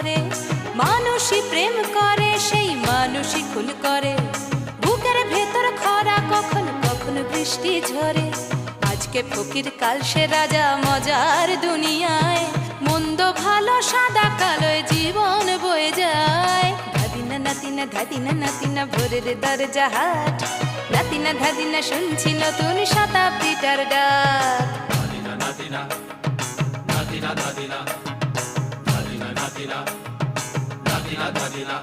করে, মানুষই প্রেম করে সেই মানুষই খুন করে। বুকের ভেতর খরা কখনো কখনো বৃষ্টি ঝরে, আজকে ফকির কাল সে রাজা মজার দুনিয়ায়। মন্দ ভালো সাদা কালোয় জীবন বয়ে যায়। ধাদিনা নাতিনা ধাদিনা নাতিনা ভোরের দরজা হাট, নাতিনা ধাদিনা শুনছি নতুন শতাব্দীটার ডাক। নাতিনা নাতিনা নাতিনা নাতিনা নাতিনা নাতিনা নাতিনা নাতিনা